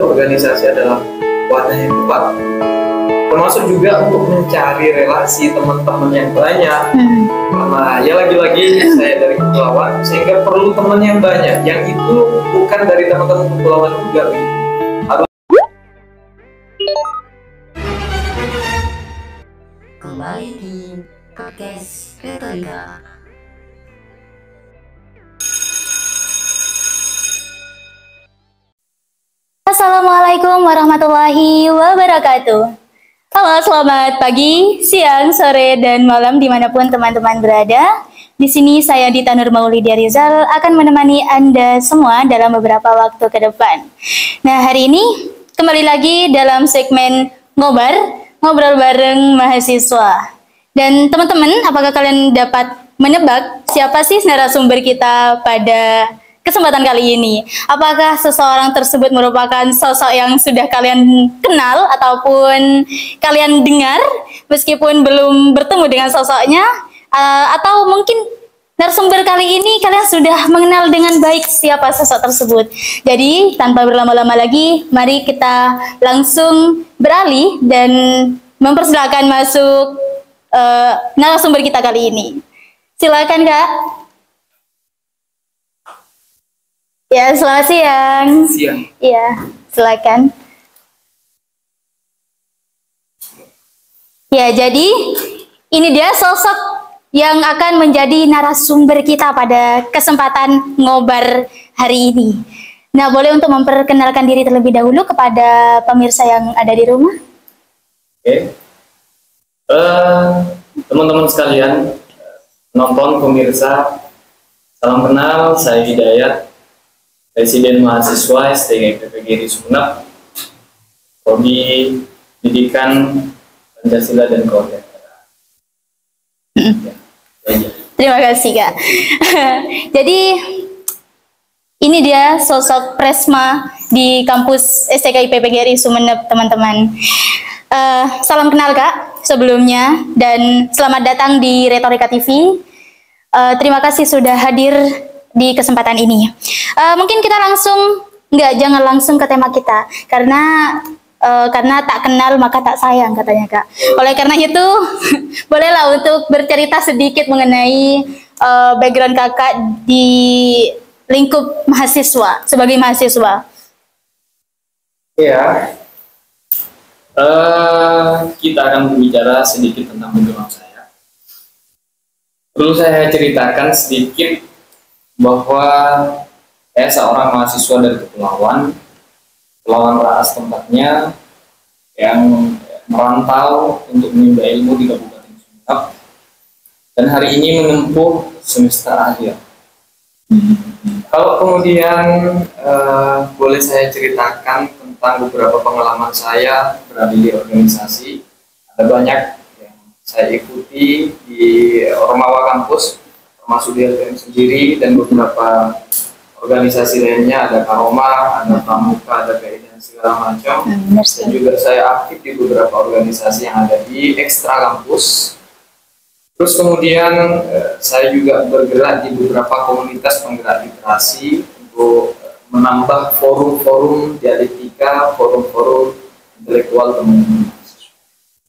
organisasi adalah wadah yang tepat, termasuk juga untuk mencari relasi teman-teman yang banyak. Karena ya lagi-lagi saya dari kepulauan, sehingga perlu teman yang banyak, yang itu bukan dari teman-teman kepulauan juga. Kembali di podcast Retorika. Assalamualaikum warahmatullahi wabarakatuh. Halo, selamat pagi, siang, sore, dan malam dimanapun teman-teman berada. Di sini saya Dita Nur Maulidia Rizal akan menemani Anda semua dalam beberapa waktu ke depan. Nah, hari ini kembali lagi dalam segmen ngobrol bareng mahasiswa. Dan teman-teman, apakah kalian dapat menebak siapa sih narasumber kita pada kesempatan kali ini? Apakah seseorang tersebut merupakan sosok yang sudah kalian kenal ataupun kalian dengar meskipun belum bertemu dengan sosoknya? Atau mungkin narasumber kali ini kalian sudah mengenal dengan baik siapa sosok tersebut? Jadi tanpa berlama-lama lagi, mari kita langsung beralih dan mempersilakan masuk narasumber kita kali ini. Silakan, Kak. Ya, selamat siang. Siang. Iya, silakan. Ya, jadi ini dia sosok yang akan menjadi narasumber kita pada kesempatan ngobar hari ini. Nah, boleh untuk memperkenalkan diri terlebih dahulu kepada pemirsa yang ada di rumah? Oke. Teman-teman sekalian, nonton pemirsa, salam kenal, saya Hidayat, Presiden Mahasiswa STG IPPGRI Sumeneb, Prodi Pendidikan Pancasila dan Kewarganegaraan. Terima kasih, Kak. Jadi ini dia sosok Presma di kampus STK IPPGRI Sumeneb, teman-teman. Salam kenal, Kak, sebelumnya, dan selamat datang di Retorika TV. Terima kasih sudah hadir di kesempatan ini. Mungkin kita jangan langsung ke tema kita, karena tak kenal maka tak sayang, katanya, Kak. Oleh karena itu, bolehlah untuk bercerita sedikit mengenai background Kakak di lingkup mahasiswa, sebagai mahasiswa. Ya, kita akan berbicara sedikit tentang background saya. Perlu saya ceritakan sedikit bahwa saya seorang mahasiswa dari Kepulauan Raas tempatnya, yang merantau untuk menimba ilmu di Kabupaten Sumeneb, dan hari ini menempuh semester akhir. Kalau kemudian boleh saya ceritakan tentang beberapa pengalaman saya berada di organisasi. Ada banyak yang saya ikuti di Ormawa kampus, termasuk di LTM sendiri, dan beberapa organisasi lainnya, ada Karoma, ada Pramuka, ada PI, dan segala macam. Dan juga saya aktif di beberapa organisasi yang ada di ekstra kampus. Terus kemudian saya juga bergerak di beberapa komunitas penggerak literasi untuk menambah forum-forum dialektika, forum-forum intelektual teman-teman.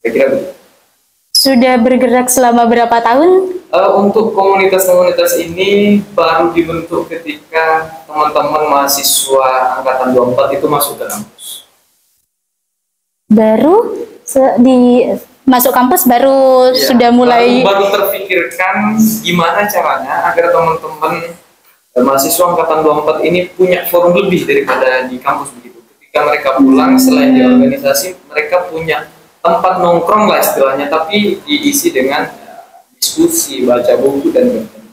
Kira-kira begitu. Sudah bergerak selama berapa tahun? Untuk komunitas-komunitas ini baru dibentuk ketika teman-teman mahasiswa angkatan 24 itu masuk ke kampus. Masuk kampus baru Ya, sudah mulai baru terfikirkan gimana caranya agar teman-teman mahasiswa angkatan 24 ini punya forum lebih daripada di kampus begitu. Ketika mereka pulang selain di organisasi, mereka punya tempat nongkrong lah istilahnya, tapi diisi dengan diskusi, baca buku, dan bertemu.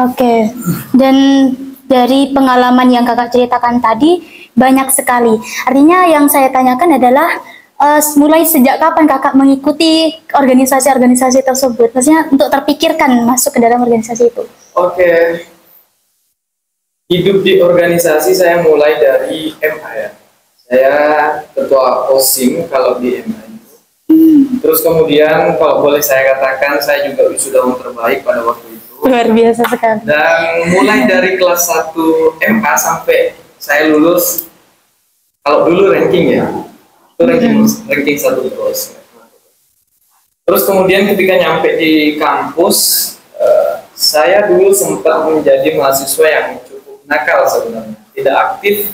Oke. Dan dari pengalaman yang Kakak ceritakan tadi banyak sekali. Artinya yang saya tanyakan adalah mulai sejak kapan Kakak mengikuti organisasi-organisasi tersebut? Maksudnya untuk terpikirkan masuk ke dalam organisasi itu. Oke. Hidup di organisasi saya mulai dari MA ya. Saya ketua OSIM kalau di MA itu. Terus kemudian kalau boleh saya katakan, saya juga wisudawan terbaik pada waktu itu. Luar biasa sekali. Dan mulai dari kelas 1 MA sampai saya lulus, kalau dulu ranking ya, itu ranking satu terus. Terus kemudian ketika nyampe di kampus, saya dulu sempat menjadi mahasiswa yang cukup nakal sebenarnya, tidak aktif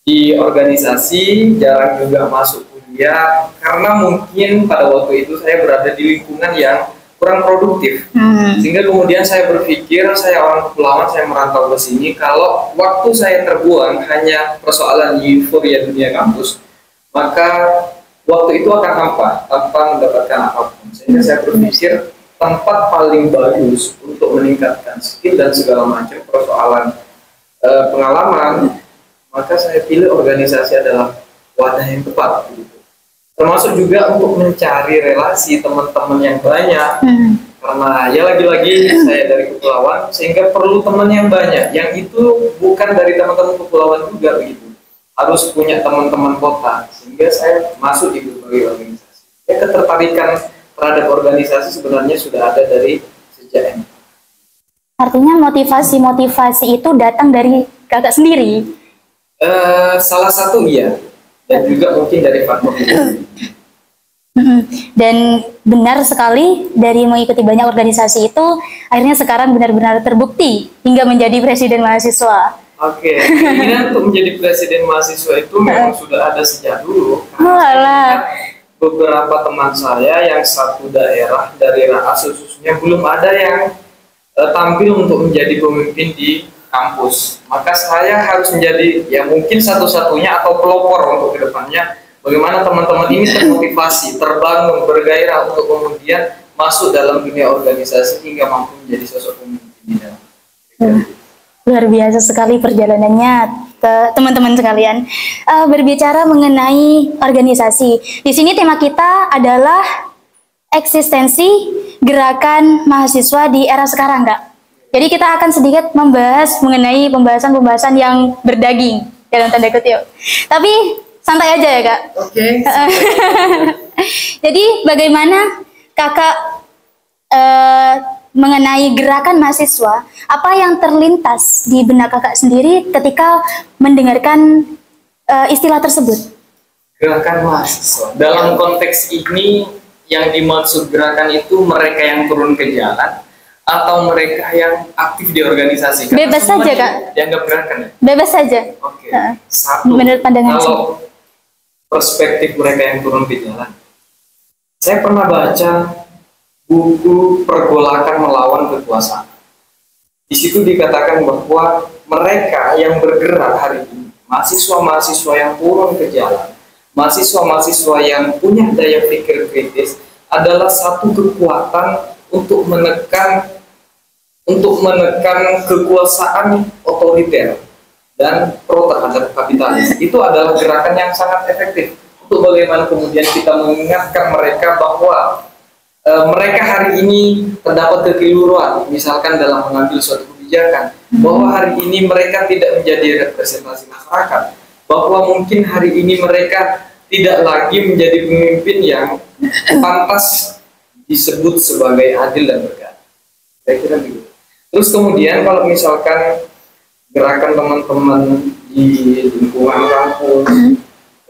di organisasi, jarang juga masuk kuliah, karena mungkin pada waktu itu saya berada di lingkungan yang kurang produktif. Sehingga kemudian saya berpikir, saya orang kepulauan, saya merantau ke sini, kalau waktu saya terbuang hanya persoalan euforia dunia kampus, maka waktu itu akan hampa tanpa mendapatkan apapun. Sehingga saya berpikir tempat paling bagus untuk meningkatkan skill dan segala macam persoalan pengalaman, maka saya pilih organisasi adalah wadah yang tepat. Gitu. Termasuk juga untuk mencari relasi teman-teman yang banyak, karena ya lagi-lagi saya dari kepulauan, sehingga perlu teman yang banyak. Yang itu bukan dari teman-teman kepulauan juga begitu. Harus punya teman-teman kota, sehingga saya masuk di berbagai organisasi. Ya, ketertarikan terhadap organisasi sebenarnya sudah ada dari sejak ini. Artinya motivasi itu datang dari kakak sendiri? Salah satu iya, dan juga mungkin dari faktor itu. Dan benar sekali, dari mengikuti banyak organisasi itu akhirnya sekarang benar-benar terbukti hingga menjadi presiden mahasiswa. Oke, keinginan untuk menjadi presiden mahasiswa itu memang sudah ada sejak dulu. Beberapa teman saya yang satu daerah dari Raas khususnya belum ada yang tampil untuk menjadi pemimpin di kampus. Maka saya harus menjadi ya mungkin satu-satunya atau pelopor untuk kedepannya. Bagaimana teman-teman ini termotivasi, terbangun, bergairah untuk kemudian masuk dalam dunia organisasi hingga mampu menjadi sosok pemimpin di dalam. Luar biasa sekali perjalanannya teman-teman sekalian. Berbicara mengenai organisasi, di sini tema kita adalah eksistensi gerakan mahasiswa di era sekarang, Kak. Jadi kita akan sedikit membahas mengenai pembahasan-pembahasan yang berdaging dalam tanda kutip. Tapi santai aja ya, Kak. Oke. Jadi bagaimana Kakak mengenai gerakan mahasiswa, apa yang terlintas di benak Kakak sendiri ketika mendengarkan istilah tersebut? Gerakan mahasiswa. Dalam konteks ini yang dimaksud gerakan itu mereka yang turun ke jalan atau mereka yang aktif di organisasi? Karena bebas saja, Kak. Dianggap gerakan ya? Bebas saja. Oke. Satu, menurut pandangan kalau perspektif mereka yang turun ke jalan, saya pernah baca buku Pergolakan Melawan Kekuasaan. Di situ dikatakan bahwa mereka yang bergerak hari ini, mahasiswa-mahasiswa yang turun ke jalan, mahasiswa-mahasiswa yang punya daya pikir kritis, adalah satu kekuatan untuk menekan kekuasaan otoriter dan pro terhadap kapitalis. Itu adalah gerakan yang sangat efektif untuk bagaimana kemudian kita mengingatkan mereka bahwa mereka hari ini terdapat kekeliruan, misalkan dalam mengambil suatu kebijakan, bahwa hari ini mereka tidak menjadi representasi masyarakat, bahwa mungkin hari ini mereka tidak lagi menjadi pemimpin yang pantas disebut sebagai adil dan berkeadilan. Saya kira begitu. Terus kemudian kalau misalkan gerakan teman-teman di lingkungan kampus,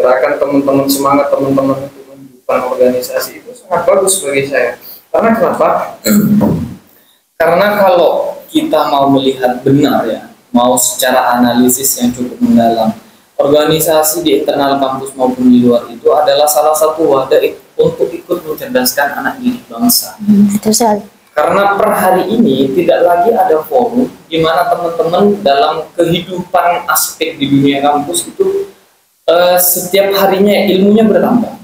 gerakan teman-teman semangat teman-teman untuk mendukung organisasi itu sangat bagus bagi saya. Karena kenapa? Karena kalau kita mau melihat benar ya, mau secara analisis yang cukup mendalam, organisasi di internal kampus maupun di luar itu adalah salah satu wadah untuk ikut mencerdaskan anak didik bangsa. Betul sekali. Karena per hari ini tidak lagi ada forum di mana teman-teman dalam kehidupan aspek di dunia kampus itu setiap harinya ilmunya bertambah.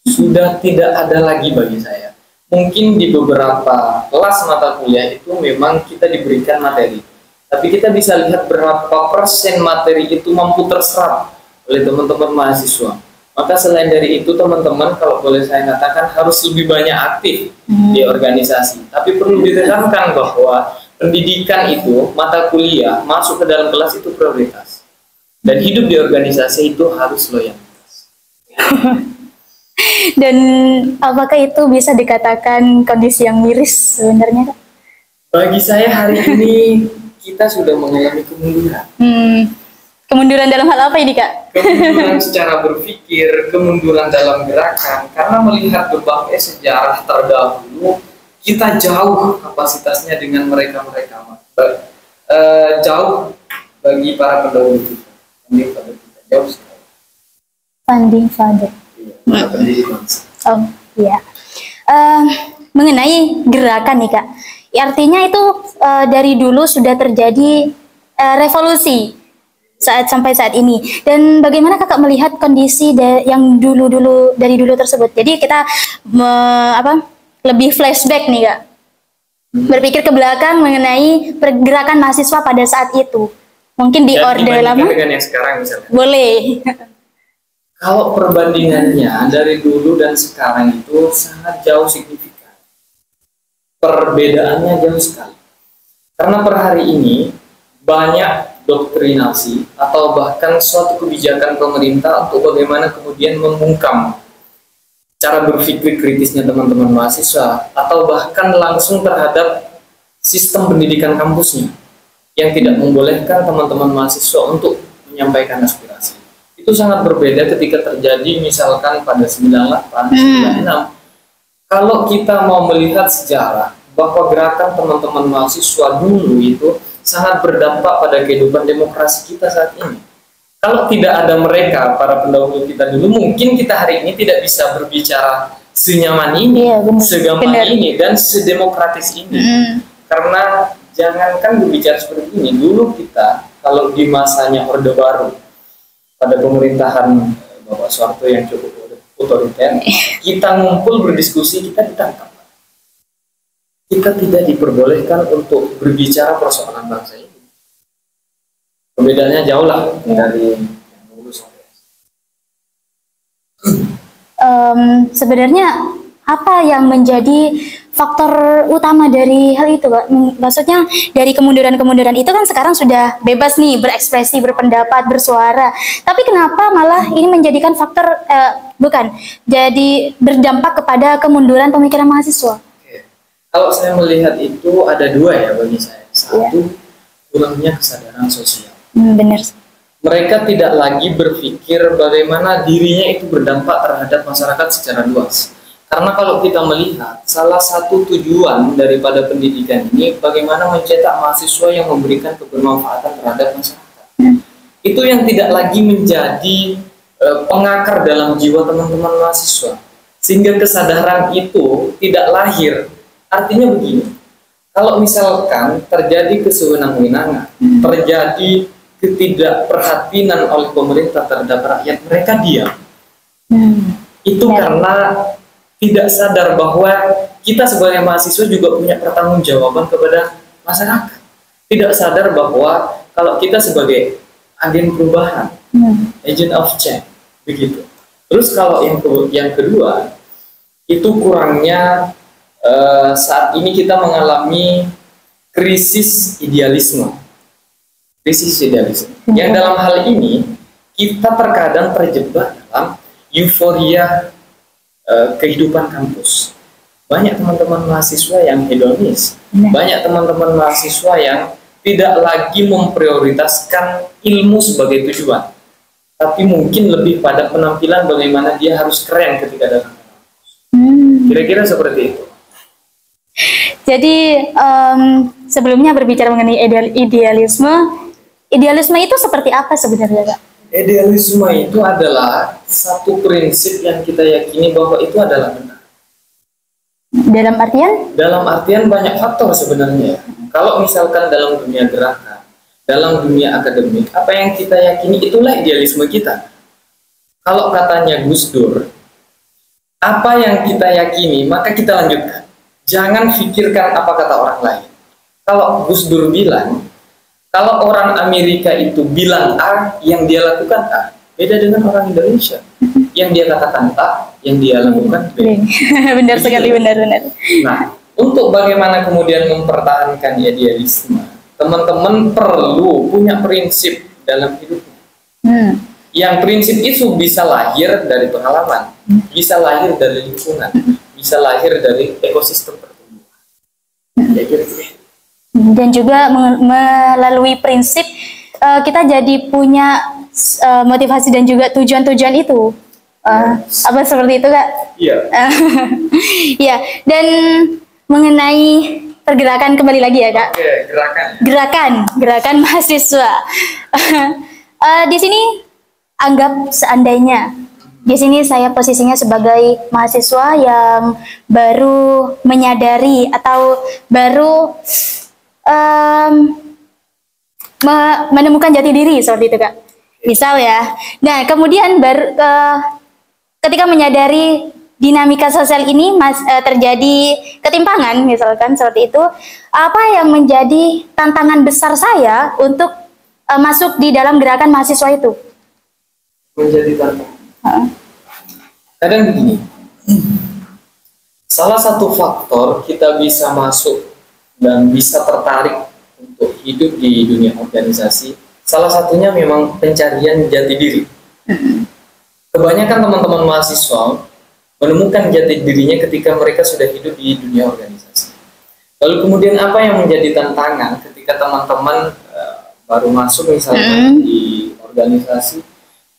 Sudah tidak ada lagi bagi saya. Mungkin di beberapa kelas mata kuliah itu memang kita diberikan materi, tapi kita bisa lihat berapa persen materi itu mampu terserap oleh teman-teman mahasiswa. Maka selain dari itu teman-teman, kalau boleh saya katakan, harus lebih banyak aktif di organisasi. Tapi perlu ditekankan bahwa pendidikan itu, mata kuliah, masuk ke dalam kelas itu prioritas. Dan hidup di organisasi itu harus loyalitas. Dan apakah itu bisa dikatakan kondisi yang miris sebenarnya, Kak? Bagi saya hari ini kita sudah mengalami kemunduran. Kemunduran dalam hal apa ini, Kak? Kemunduran secara berpikir, kemunduran dalam gerakan, karena melihat berbagai sejarah terdahulu, kita jauh kapasitasnya dengan mereka-mereka. Jauh bagi para pendahulu kita, founding father kita, jauh sekali. Founding father. Iya, para pendiri bangsa. Oh, iya. Mengenai gerakan nih, Kak. Artinya itu dari dulu sudah terjadi revolusi sampai saat ini. Dan bagaimana Kakak melihat kondisi yang dari dulu tersebut? Jadi kita lebih flashback nih, Kak. Berpikir ke belakang mengenai pergerakan mahasiswa pada saat itu. Mungkin di orde lama. Dengan yang sekarang misalnya. Boleh. Kalau perbandingannya dari dulu dan sekarang itu sangat jauh signifikan. Perbedaannya jauh sekali. Karena per hari ini banyak doktrinasi atau bahkan suatu kebijakan pemerintah untuk bagaimana kemudian membungkam cara berpikir kritisnya teman-teman mahasiswa atau bahkan langsung terhadap sistem pendidikan kampusnya yang tidak membolehkan teman-teman mahasiswa untuk menyampaikan aspirasi. Itu sangat berbeda ketika terjadi misalkan pada 98, 96. Kalau kita mau melihat sejarah bahwa gerakan teman-teman mahasiswa dulu itu sangat berdampak pada kehidupan demokrasi kita saat ini. Kalau tidak ada mereka, para pendahulu kita dulu, mungkin kita hari ini tidak bisa berbicara senyaman ini, segampang ini, dan sedemokratis ini. Karena jangankan berbicara seperti ini, dulu kita, kalau di masanya Orde Baru, pada pemerintahan Bapak Soeharto yang cukup otoriter, kita ngumpul berdiskusi, kita ditangkap. Kita tidak diperbolehkan untuk berbicara persoalan bangsa ini. Perbedaannya jauh lah dari yang dulu sampai. Sebenarnya apa yang menjadi faktor utama dari hal itu, Pak? Maksudnya dari kemunduran-kemunduran itu kan sekarang sudah bebas nih berekspresi, berpendapat, bersuara. Tapi kenapa malah ini menjadikan faktor jadi berdampak kepada kemunduran pemikiran mahasiswa? Kalau saya melihat itu ada dua ya bagi saya. Satu, kurangnya kesadaran sosial. Benar. Mereka tidak lagi berpikir bagaimana dirinya itu berdampak terhadap masyarakat secara luas. Karena kalau kita melihat, salah satu tujuan daripada pendidikan ini bagaimana mencetak mahasiswa yang memberikan kebermanfaatan terhadap masyarakat. Itu yang tidak lagi menjadi pengakar dalam jiwa teman-teman mahasiswa. Sehingga kesadaran itu tidak lahir. Artinya begini, kalau misalkan terjadi kesewenang-wenangan, terjadi ketidakperhatian oleh pemerintah terhadap rakyat, mereka diam. Itu karena tidak sadar bahwa kita sebagai mahasiswa juga punya pertanggungjawaban kepada masyarakat. Tidak sadar bahwa kalau kita sebagai agen perubahan, agent of change, begitu. Terus kalau yang kedua, itu kurangnya saat ini kita mengalami krisis idealisme. Yang dalam hal ini kita terkadang terjebak dalam euforia kehidupan kampus. Banyak teman-teman mahasiswa yang hedonis, banyak teman-teman mahasiswa yang tidak lagi memprioritaskan ilmu sebagai tujuan, tapi mungkin lebih pada penampilan bagaimana dia harus keren ketika datang ke kampus. Kira-kira seperti itu. Jadi sebelumnya berbicara mengenai idealisme itu seperti apa sebenarnya, Kak? Idealisme itu adalah satu prinsip yang kita yakini bahwa itu adalah benar. Dalam artian? Dalam artian banyak faktor sebenarnya. Kalau misalkan dalam dunia gerakan, dalam dunia akademik, apa yang kita yakini itulah idealisme kita. Kalau katanya Gus Dur, apa yang kita yakini maka kita lanjutkan. Jangan pikirkan apa kata orang lain. Kalau Gus Dur bilang, kalau orang Amerika itu bilang A, yang dia lakukan A. Beda dengan orang Indonesia. Yang dia katakan A, yang dia lakukan B. Benar sekali, benar. Nah, untuk bagaimana kemudian mempertahankan idealisme, teman-teman perlu punya prinsip dalam hidupnya. Yang prinsip itu bisa lahir dari pengalaman, bisa lahir dari lingkungan, bisa lahir dari ekosistem pertumbuhan. Ya, kira-kira. Dan juga melalui prinsip kita jadi punya motivasi dan juga tujuan-tujuan itu. Apa seperti itu, Kak? Iya. Ya, dan mengenai pergerakan kembali lagi ya, Kak. Oke, Gerakan mahasiswa. Di sini anggap seandainya di sini saya posisinya sebagai mahasiswa yang baru menyadari atau baru menemukan jati diri seperti itu, Kak. Misal ya. Nah, kemudian ketika menyadari dinamika sosial ini terjadi ketimpangan misalkan seperti itu, apa yang menjadi tantangan besar saya untuk masuk di dalam gerakan mahasiswa itu? Menjadi tantangan. Kadang begini. Salah satu faktor kita bisa masuk dan bisa tertarik untuk hidup di dunia organisasi, salah satunya memang pencarian jati diri. Kebanyakan teman-teman mahasiswa menemukan jati dirinya ketika mereka sudah hidup di dunia organisasi. Lalu kemudian apa yang menjadi tantangan ketika teman-teman baru masuk misalnya di organisasi?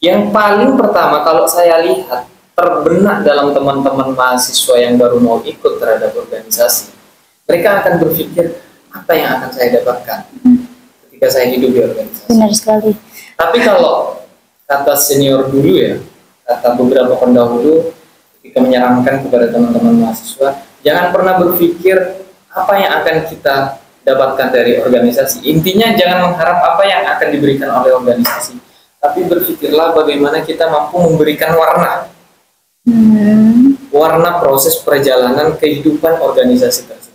Yang paling pertama kalau saya lihat terbenak dalam teman-teman mahasiswa yang baru mau ikut terhadap organisasi, mereka akan berpikir apa yang akan saya dapatkan ketika saya hidup di organisasi. Benar sekali. Tapi kalau kata senior dulu ya, kata beberapa pendahulu ketika menyarankan kepada teman-teman mahasiswa, jangan pernah berpikir apa yang akan kita dapatkan dari organisasi. Intinya jangan mengharap apa yang akan diberikan oleh organisasi, tapi berpikirlah bagaimana kita mampu memberikan warna. Warna proses perjalanan kehidupan organisasi tersebut.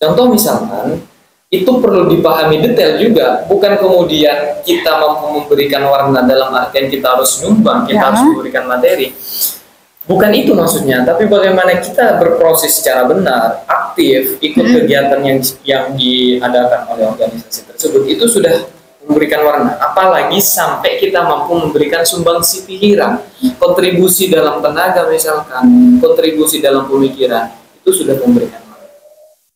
Contoh misalkan, itu perlu dipahami detail juga, bukan kemudian kita mampu memberikan warna dalam artian kita harus nyumbang, kita harus memberikan materi. Bukan itu maksudnya, tapi bagaimana kita berproses secara benar, aktif, ikut kegiatan yang diadakan oleh organisasi tersebut, itu sudah memberikan warna. Apalagi sampai kita mampu memberikan sumbangsi pikiran, kontribusi dalam tenaga misalkan, kontribusi dalam pemikiran, itu sudah memberikan warna.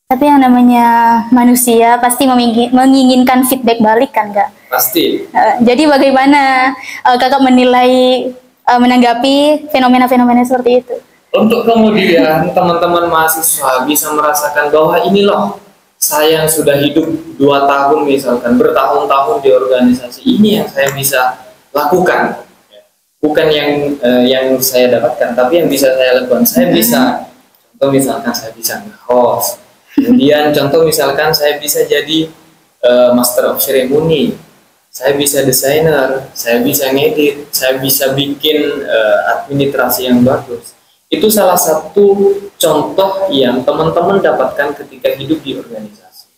Tapi yang namanya manusia pasti menginginkan feedback balik kan, Kak? Pasti. Jadi bagaimana Kakak menilai menanggapi fenomena-fenomena seperti itu? Untuk kemudian teman-teman mahasiswa bisa merasakan bahwa ini loh, saya yang sudah hidup 2 tahun misalkan, bertahun-tahun di organisasi, ini yang saya bisa lakukan. Bukan yang saya dapatkan, tapi yang bisa saya lakukan. Saya bisa, contoh misalkan saya bisa nge-host. Kemudian contoh misalkan saya bisa jadi master of ceremony, saya bisa desainer, saya bisa ngedit, saya bisa bikin administrasi yang bagus. Itu salah satu contoh yang teman-teman dapatkan ketika hidup di organisasi.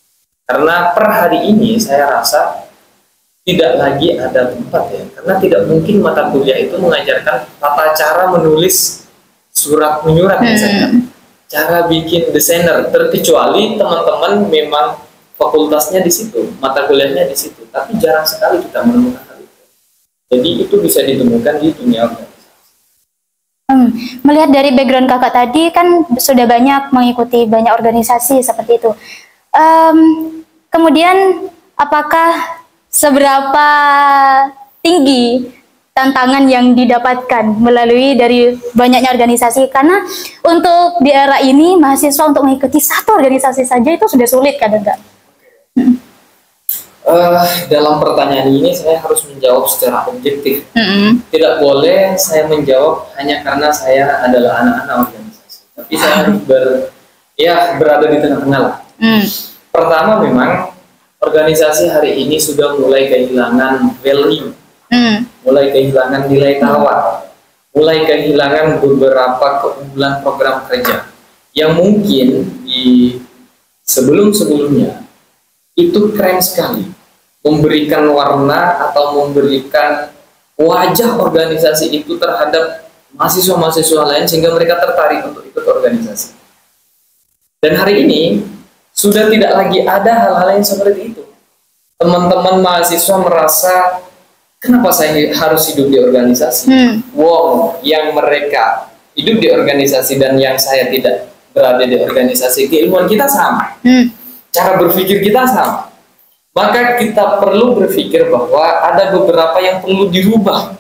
Karena per hari ini saya rasa tidak lagi ada tempat ya, karena tidak mungkin mata kuliah itu mengajarkan tata cara menulis surat menyurat misalkan. Cara bikin desainer, terkecuali teman-teman memang fakultasnya di situ, mata kuliahnya di situ, tapi jarang sekali kita menemukan hal itu. Jadi itu bisa ditemukan di dunia organisasi. Melihat dari background kakak tadi kan sudah banyak mengikuti banyak organisasi seperti itu. Kemudian apakah seberapa tinggi tantangan yang didapatkan melalui dari banyaknya organisasi? Karena untuk di era ini mahasiswa untuk mengikuti satu organisasi saja itu sudah sulit kan, enggak? Dalam pertanyaan ini saya harus menjawab secara objektif. Tidak boleh saya menjawab hanya karena saya adalah anak-anak organisasi, tapi saya harus berada di tengah-tengah lah. Pertama, memang organisasi hari ini sudah mulai kehilangan value, mulai kehilangan nilai tawar, mulai kehilangan beberapa keunggulan program kerja yang mungkin di sebelum-sebelumnya itu keren sekali, memberikan warna atau memberikan wajah organisasi itu terhadap mahasiswa-mahasiswa lain sehingga mereka tertarik untuk ikut organisasi. Dan hari ini sudah tidak lagi ada hal-hal yang seperti itu. Teman-teman mahasiswa merasa, kenapa saya harus hidup di organisasi? Wow, yang mereka hidup di organisasi dan yang saya tidak berada di organisasi, keilmuan kita sama, cara berpikir kita sama. maka kita perlu berpikir bahwa ada beberapa yang perlu dirubah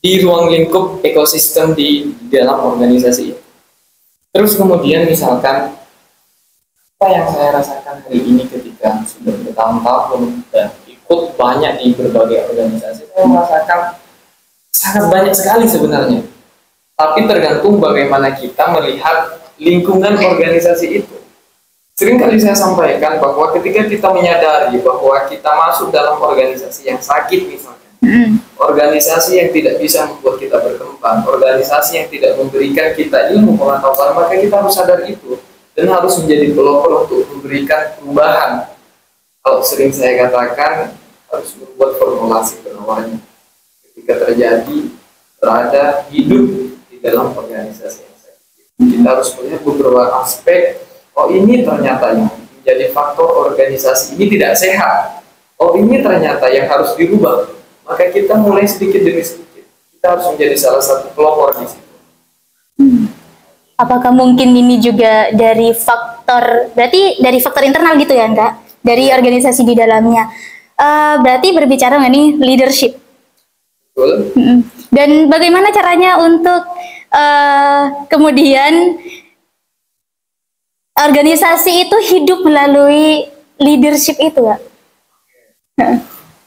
di ruang lingkup ekosistem di dalam organisasi itu. Terus kemudian misalkan apa yang saya rasakan hari ini ketika sudah bertahun-tahun dan ikut banyak di berbagai organisasi, saya merasakan sangat banyak sekali sebenarnya. Tapi tergantung bagaimana kita melihat lingkungan organisasi itu. Sering kali saya sampaikan bahwa ketika kita menyadari bahwa kita masuk dalam organisasi yang sakit misalnya, organisasi yang tidak bisa membuat kita berkembang, organisasi yang tidak memberikan kita ilmu pengetahuan, maka kita harus sadar itu dan harus menjadi pelopor untuk memberikan perubahan. Kalau sering saya katakan harus membuat formulasi penawarnya ketika terjadi berada hidup di dalam organisasi yang sakit. Kita harus melihat beberapa aspek. Oh, ini ternyata yang menjadi faktor organisasi ini tidak sehat. Oh, ini ternyata yang harus dirubah. Maka kita mulai sedikit demi sedikit. Kita harus menjadi salah satu pelopor di situ. Apakah mungkin ini juga dari faktor, berarti dari faktor internal gitu ya, Kak? Dari organisasi di dalamnya. Berarti berbicara mengenai leadership. Betul. Dan bagaimana caranya untuk kemudian organisasi itu hidup melalui leadership itu, Kak?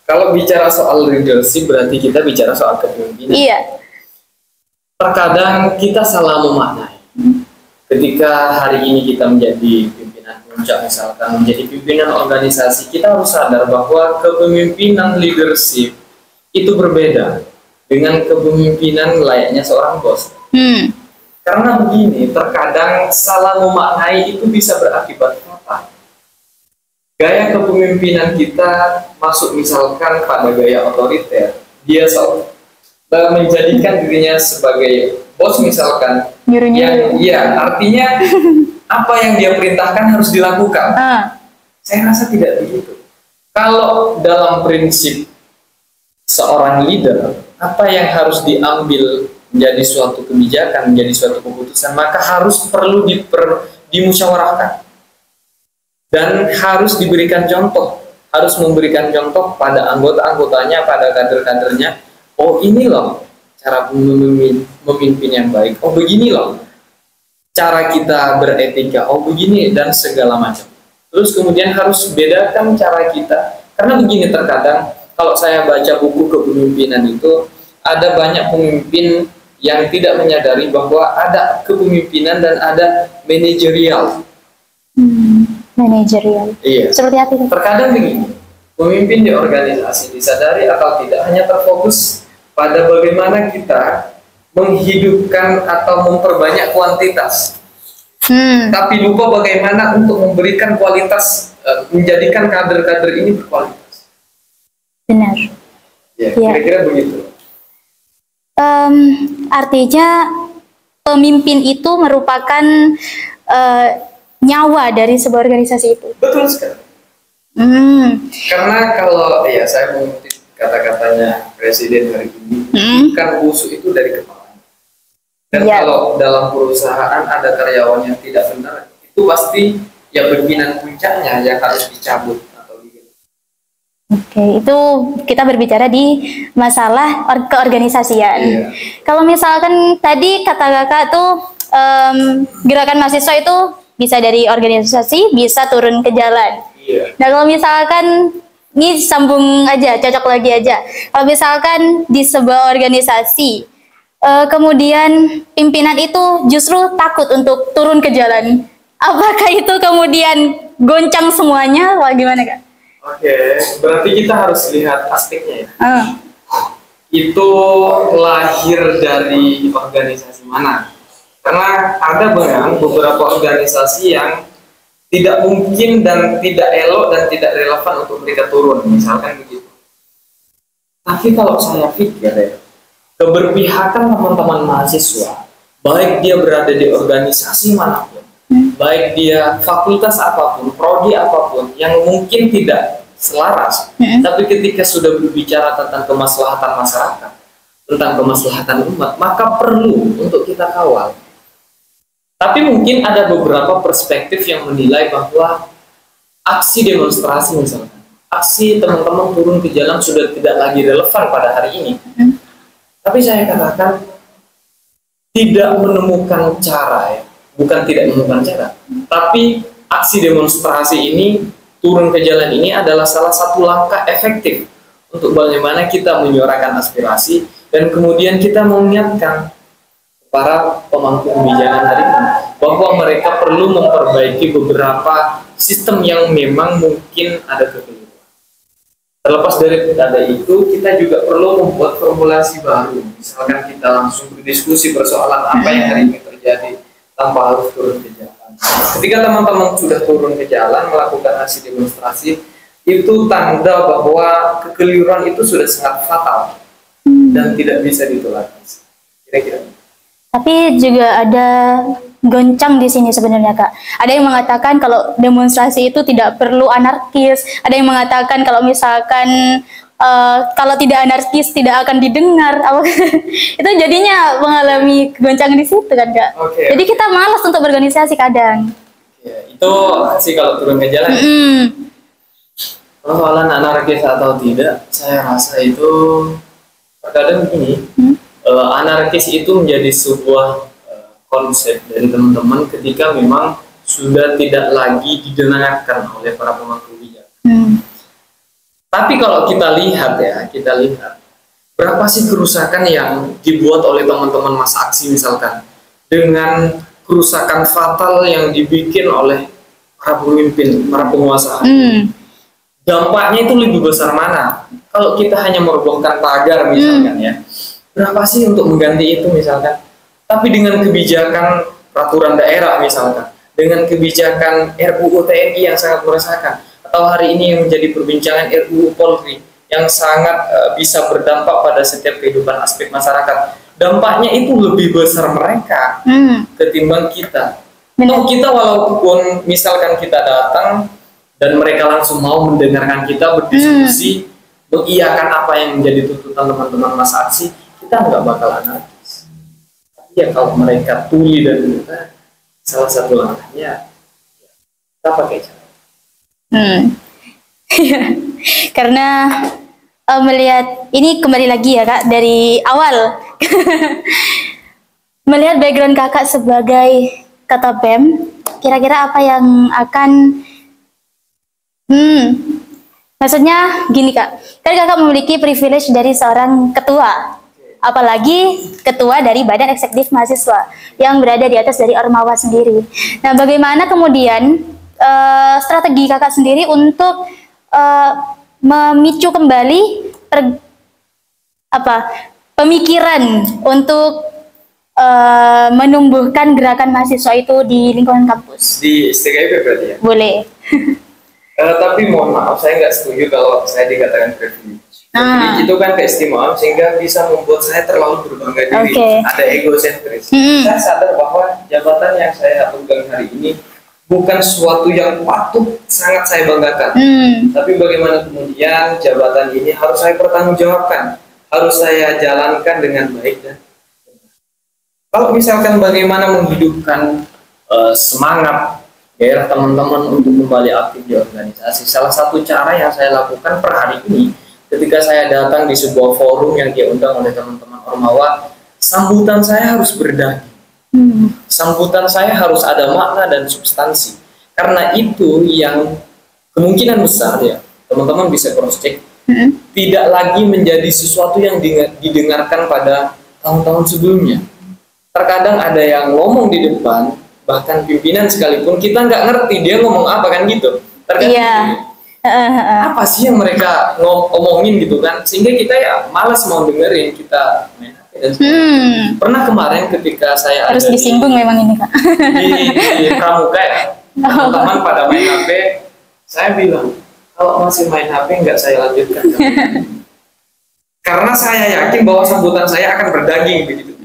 Kalau bicara soal leadership berarti kita bicara soal kepemimpinan. Iya. Terkadang kita salah memaknai. Ketika hari ini kita menjadi pimpinan puncak misalkan, menjadi pimpinan organisasi, kita harus sadar bahwa kepemimpinan leadership itu berbeda dengan kepemimpinan layaknya seorang bos. Karena begini, terkadang salah memaknai itu bisa berakibat fatal. Gaya kepemimpinan kita masuk misalkan pada gaya otoriter, dia menjadikan dirinya sebagai bos misalkan, yang ya artinya apa yang dia perintahkan harus dilakukan. Saya rasa tidak begitu. Kalau dalam prinsip seorang leader, apa yang harus diambil menjadi suatu kebijakan, menjadi suatu keputusan, maka harus perlu dimusyawarahkan dan harus diberikan contoh, harus memberikan contoh pada anggota-anggotanya, pada kader-kadernya. Oh, ini loh cara memimpin yang baik. Oh, begini loh cara kita beretika. Oh, begini dan segala macam. Terus kemudian harus bedakan cara kita, karena begini, terkadang kalau saya baca buku kepemimpinan itu ada banyak pemimpin yang tidak menyadari bahwa ada kepemimpinan dan ada manajerial. Manajerial. Iya. Seperti apa itu? Terkadang begini, pemimpin di organisasi disadari atau tidak hanya terfokus pada bagaimana kita menghidupkan atau memperbanyak kuantitas, tapi lupa bagaimana untuk memberikan kualitas, menjadikan kader-kader ini berkualitas. Benar. Ya, kira-kira begitu. Artinya pemimpin itu merupakan nyawa dari sebuah organisasi itu. Betul sekali. Karena kalau ya saya mengutip kata-katanya Presiden hari ini, kan musuh itu dari kepala. Dan kalau dalam perusahaan ada karyawan yang tidak benar, itu pasti ya pimpinan puncaknya yang harus dicabut. Oke, itu kita berbicara di masalah keorganisasian. Kalau misalkan tadi kata kakak tuh gerakan mahasiswa itu bisa dari organisasi, bisa turun ke jalan. Nah, kalau misalkan ini sambung aja, cocok lagi aja. Kalau misalkan di sebuah organisasi, kemudian pimpinan itu justru takut untuk turun ke jalan, apakah itu kemudian goncang semuanya? Wah, gimana, Kak? Oke, berarti kita harus lihat aspeknya ya. Itu lahir dari organisasi mana? Karena ada beberapa organisasi yang tidak mungkin dan tidak elok dan tidak relevan untuk mereka turun, misalkan begitu. Tapi kalau saya pikir ya, keberpihakan teman-teman mahasiswa, baik dia berada di organisasi manapun, baik dia fakultas apapun, prodi apapun, yang mungkin tidak selaras, tapi ketika sudah berbicara tentang kemaslahatan masyarakat, tentang kemaslahatan umat, maka perlu untuk kita kawal. Tapi mungkin ada beberapa perspektif yang menilai bahwa aksi demonstrasi misalkan, aksi teman-teman turun ke jalan sudah tidak lagi relevan pada hari ini. Tapi saya katakan tidak menemukan cara ya, bukan tidak menemukan cara, tapi aksi demonstrasi ini, turun ke jalan ini adalah salah satu langkah efektif untuk bagaimana kita menyuarakan aspirasi dan kemudian kita mengingatkan para pemangku kebijakan hari ini bahwa mereka perlu memperbaiki beberapa sistem yang memang mungkin ada kekeliruan. Terlepas dari data itu, kita juga perlu membuat formulasi baru. Misalkan kita langsung berdiskusi persoalan apa yang hari ini terjadi tanpa harus turun ke jalan. Ketika teman-teman sudah turun ke jalan melakukan aksi demonstrasi, itu tanda bahwa kekeliruan itu sudah sangat fatal dan tidak bisa ditoleransi. Kira-kira. Tapi juga ada goncang di sini sebenarnya, Kak. Ada yang mengatakan kalau demonstrasi itu tidak perlu anarkis. Ada yang mengatakan kalau misalkan kalau tidak anarkis tidak akan didengar. Itu jadinya mengalami goncang di situ kan, Kak. Okay. Jadi kita malas untuk berorganisasi kadang. Ya, itu sih kalau turun ke jalan. Persoalan anarkis atau tidak, saya rasa itu terkadang begini. Anarkis itu menjadi sebuah konsep dari teman-teman ketika memang sudah tidak lagi didengarkan oleh para pemangku kebijakan. Tapi kalau kita lihat berapa sih kerusakan yang dibuat oleh teman-teman masa aksi misalkan, dengan kerusakan fatal yang dibikin oleh para pemimpin, para penguasa. Dampaknya itu lebih besar mana? Kalau kita hanya merobohkan pagar misalkan ya, berapa sih untuk mengganti itu misalkan? Tapi dengan kebijakan peraturan daerah misalkan, dengan kebijakan RUU TNI yang sangat meresahkan, atau hari ini yang menjadi perbincangan RUU Polri yang sangat bisa berdampak pada setiap kehidupan aspek masyarakat, dampaknya itu lebih besar mereka ketimbang kita. Toh kita walaupun misalkan kita datang dan mereka langsung mau mendengarkan kita berdiskusi, mengiyakan apa yang menjadi tuntutan teman-teman masa aksi, kita nggak bakal anarkis. Ya kalau mereka tuli dan kita, salah satu langkahnya kita pakai cara. Karena melihat ini kembali lagi ya, Kak, dari awal melihat background Kakak sebagai Ketua BEM, kira-kira apa yang akan maksudnya gini, Kak, kan Kakak memiliki privilege dari seorang ketua, apalagi ketua dari Badan Eksekutif Mahasiswa yang berada di atas dari Ormawa sendiri. Nah, bagaimana kemudian strategi Kakak sendiri untuk memicu kembali pemikiran untuk menumbuhkan gerakan mahasiswa itu di lingkungan kampus? Di STKIP berarti ya? Boleh. Tapi mohon maaf, saya nggak setuju kalau saya dikatakan privilege. Privilege itu kan keistimewaan sehingga bisa membuat saya terlalu berbangga diri. Ada egosentris. Saya sadar bahwa jabatan yang saya pegang hari ini bukan sesuatu yang patut sangat saya banggakan. Tapi bagaimana kemudian jabatan ini harus saya pertanggungjawabkan, harus saya jalankan dengan baik dan benar. Kalau misalkan bagaimana menghidupkan semangat daerah teman-teman untuk kembali aktif di organisasi, salah satu cara yang saya lakukan per hari ini ketika saya datang di sebuah forum yang diundang oleh teman-teman Ormawa, sambutan saya harus berdaging. Sambutan saya harus ada makna dan substansi. Karena itu yang kemungkinan besar ya, teman-teman bisa cross check, tidak lagi menjadi sesuatu yang didengarkan pada tahun-tahun sebelumnya. Terkadang ada yang ngomong di depan, bahkan pimpinan sekalipun kita nggak ngerti dia ngomong apa kan gitu. Terkadang apa sih yang mereka ngomongin gitu kan, sehingga kita ya malas mau dengerin, kita main HP dan sebagainya. Pernah kemarin ketika saya harus ada disinggung memang ini, Kak, di Pramuka ya, teman-teman pada main HP, saya bilang kalau masih main HP nggak saya lanjutkan. Karena saya yakin bahwa sambutan saya akan berdaging begitu.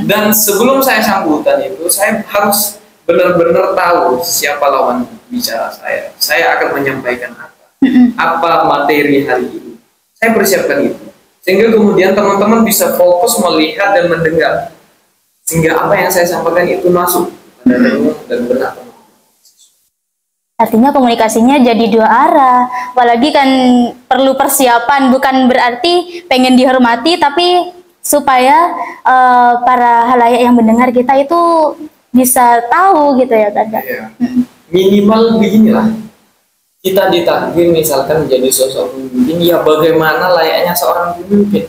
Dan sebelum saya sambutan itu, saya harus benar-benar tahu siapa lawan bicara saya. Saya akan menyampaikan apa materi hari ini. Saya persiapkan itu. Sehingga kemudian teman-teman bisa fokus melihat dan mendengar. Sehingga apa yang saya sampaikan itu masuk pada umum dan benar. Artinya komunikasinya jadi dua arah. Apalagi kan perlu persiapan, bukan berarti pengen dihormati, tapi supaya para halayak yang mendengar kita itu bisa tahu gitu ya Kak. Iya. Minimal beginilah, kita ditakdir misalkan menjadi sosok pemimpin, ya bagaimana layaknya seorang pemimpin.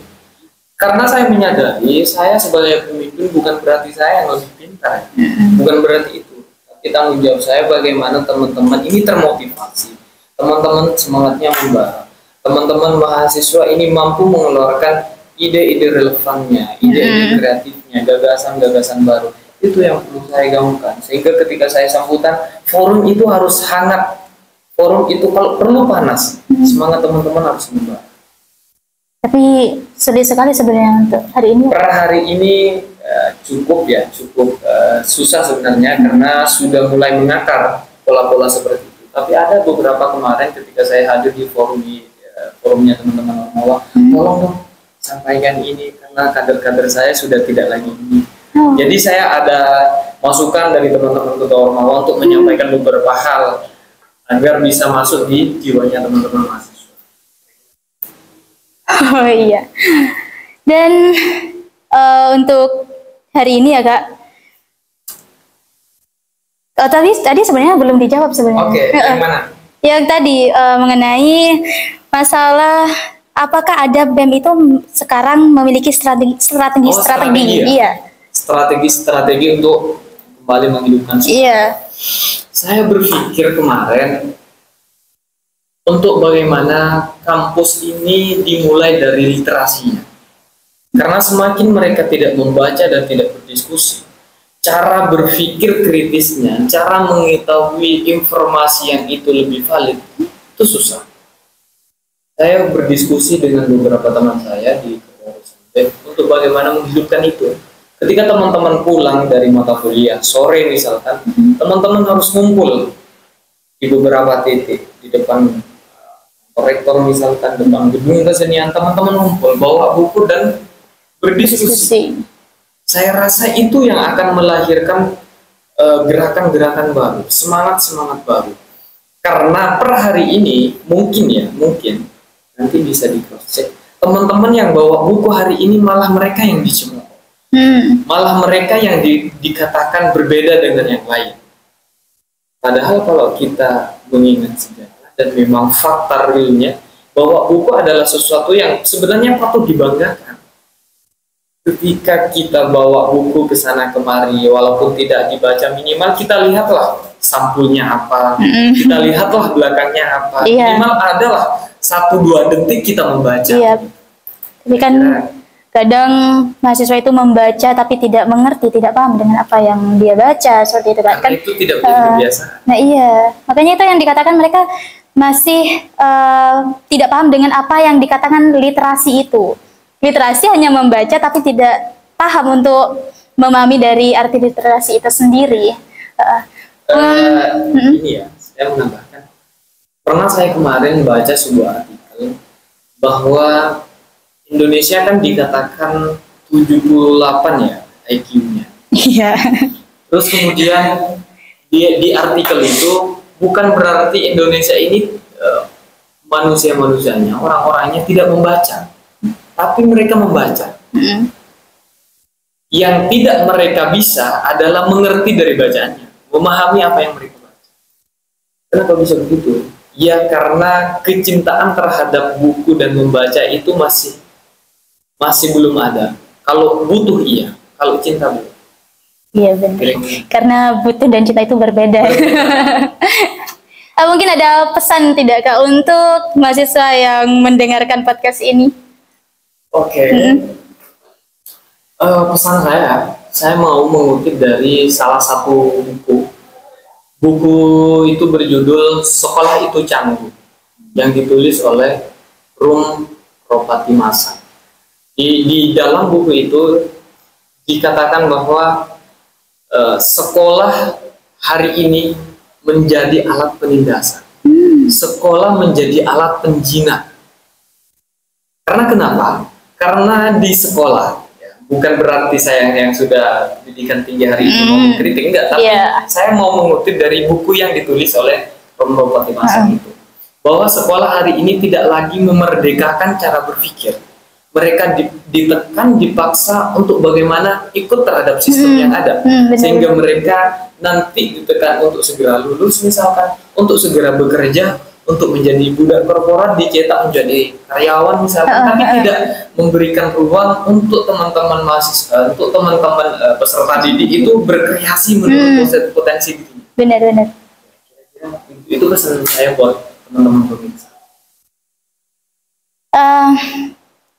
Karena saya menyadari, saya sebagai pemimpin bukan berarti saya yang lebih pintar, bukan berarti itu. Tapi tanggung jawab saya bagaimana teman-teman ini termotivasi, teman-teman semangatnya membara, teman-teman mahasiswa ini mampu mengeluarkan ide-ide relevannya, ide-ide kreatifnya, gagasan-gagasan baru. Itu yang perlu saya gaungkan. Sehingga ketika saya sambutan, forum itu harus hangat, forum itu kalau perlu panas, semangat teman-teman harus membara. Tapi sulit sekali sebenarnya untuk hari ini. Per hari ini cukup susah sebenarnya karena sudah mulai mengakar pola-pola seperti itu. Tapi ada beberapa kemarin ketika saya hadir di forumnya teman-teman Ormawa, tolong dong sampaikan ini karena kader-kader saya sudah tidak lagi ini. Jadi saya ada masukan dari teman-teman ketua Ormawa untuk menyampaikan beberapa hal agar bisa masuk di jiwanya teman-teman mahasiswa. Oh iya. Dan untuk hari ini ya Kak. Tadi sebenarnya belum dijawab sebenarnya. Oke, yang mana? Yang tadi mengenai masalah apakah ada BEM itu sekarang memiliki strategi ya? Strategi untuk kembali menghidupkan sekolah. Iya. Saya berpikir kemarin untuk bagaimana kampus ini dimulai dari literasinya. Karena semakin mereka tidak membaca dan tidak berdiskusi, cara berpikir kritisnya, cara mengetahui informasi yang itu lebih valid, itu susah. Saya berdiskusi dengan beberapa teman saya di kepengurusan untuk bagaimana menghidupkan itu. Ketika teman-teman pulang dari mata kuliah, sore misalkan, teman-teman harus ngumpul di beberapa titik, di depan rektor misalkan, depan gedung kesenian, teman-teman ngumpul, bawa buku dan berdiskusi. Saya rasa itu yang akan melahirkan gerakan-gerakan baru, semangat-semangat baru. Karena per hari ini, mungkin nanti bisa di cross check, teman-teman yang bawa buku hari ini malah mereka yang dicemooh. Malah mereka yang dikatakan berbeda dengan yang lain. Padahal kalau kita mengingat sejarah dan memang fakta realnya bahwa buku adalah sesuatu yang sebenarnya patut dibanggakan. Ketika kita bawa buku ke sana kemari, walaupun tidak dibaca, minimal kita lihatlah sampulnya apa, kita lihatlah belakangnya apa, minimal adalah 1-2 detik kita membaca. Tapi kan kadang mahasiswa itu membaca tapi tidak mengerti, tidak paham dengan apa yang dia baca, seperti itu kan. Itu tidak biasa. Nah iya, makanya itu yang dikatakan mereka masih tidak paham dengan apa yang dikatakan literasi itu. Literasi hanya membaca tapi tidak paham untuk memahami dari arti literasi itu sendiri. Ini ya, saya menambahkan. Pernah saya kemarin baca sebuah artikel bahwa Indonesia kan dikatakan 78 ya IQ-nya. Iya. Terus kemudian di artikel itu bukan berarti Indonesia ini manusia-manusianya, orang-orangnya tidak membaca, tapi mereka membaca. Yang tidak mereka bisa adalah mengerti dari bacaannya, memahami apa yang mereka baca. Kenapa bisa begitu? Ya karena kecintaan terhadap buku dan membaca itu masih belum ada. Kalau butuh iya, kalau cinta belum. Iya benar. Karena butuh dan cinta itu berbeda. Mungkin ada pesan tidak Kak untuk mahasiswa yang mendengarkan podcast ini? Oke. Pesan saya mau mengutip dari salah satu buku. Buku itu berjudul Sekolah Itu Canggu, yang ditulis oleh Rum Ropati Masa. Di dalam buku itu dikatakan bahwa sekolah hari ini menjadi alat penindasan. Sekolah menjadi alat penjinak. Karena kenapa? Karena di sekolah, ya, bukan berarti saya yang sudah pendidikan tinggi hari ini mau mengkritik, enggak. Tapi saya mau mengutip dari buku yang ditulis oleh Romo Patimasan itu, bahwa sekolah hari ini tidak lagi memerdekakan cara berpikir. Mereka ditekan, dipaksa untuk bagaimana ikut terhadap sistem yang ada, sehingga mereka nanti ditekan untuk segera lulus misalkan, untuk segera bekerja, untuk menjadi budak korporat, dicetak menjadi karyawan misalkan, tapi tidak memberikan ruang untuk teman-teman mahasiswa, untuk teman-teman peserta didik itu berkreasi menurut potensi dirinya. Benar-benar. Itu pesan saya buat teman-teman pemirsa.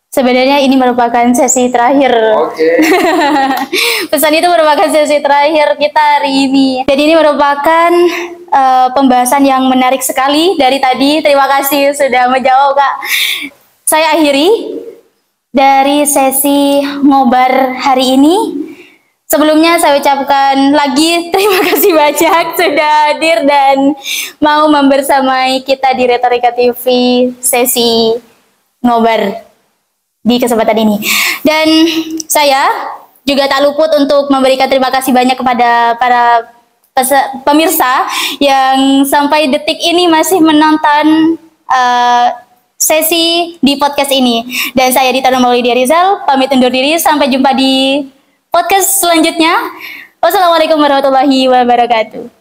Sebenarnya ini merupakan sesi terakhir. Oke. Pesan itu merupakan sesi terakhir kita hari ini. Jadi ini merupakan pembahasan yang menarik sekali dari tadi. Terima kasih sudah menjawab, Kak. Saya akhiri dari sesi ngobar hari ini. Sebelumnya saya ucapkan lagi terima kasih banyak sudah hadir dan mau membersamai kita di Retorika TV sesi ngobar di kesempatan ini. Dan saya juga tak luput untuk memberikan terima kasih banyak kepada para pemirsa yang sampai detik ini masih menonton sesi di podcast ini. Dan saya Dita Nurmaulidia Rizal pamit undur diri, sampai jumpa di podcast selanjutnya. Wassalamualaikum warahmatullahi wabarakatuh.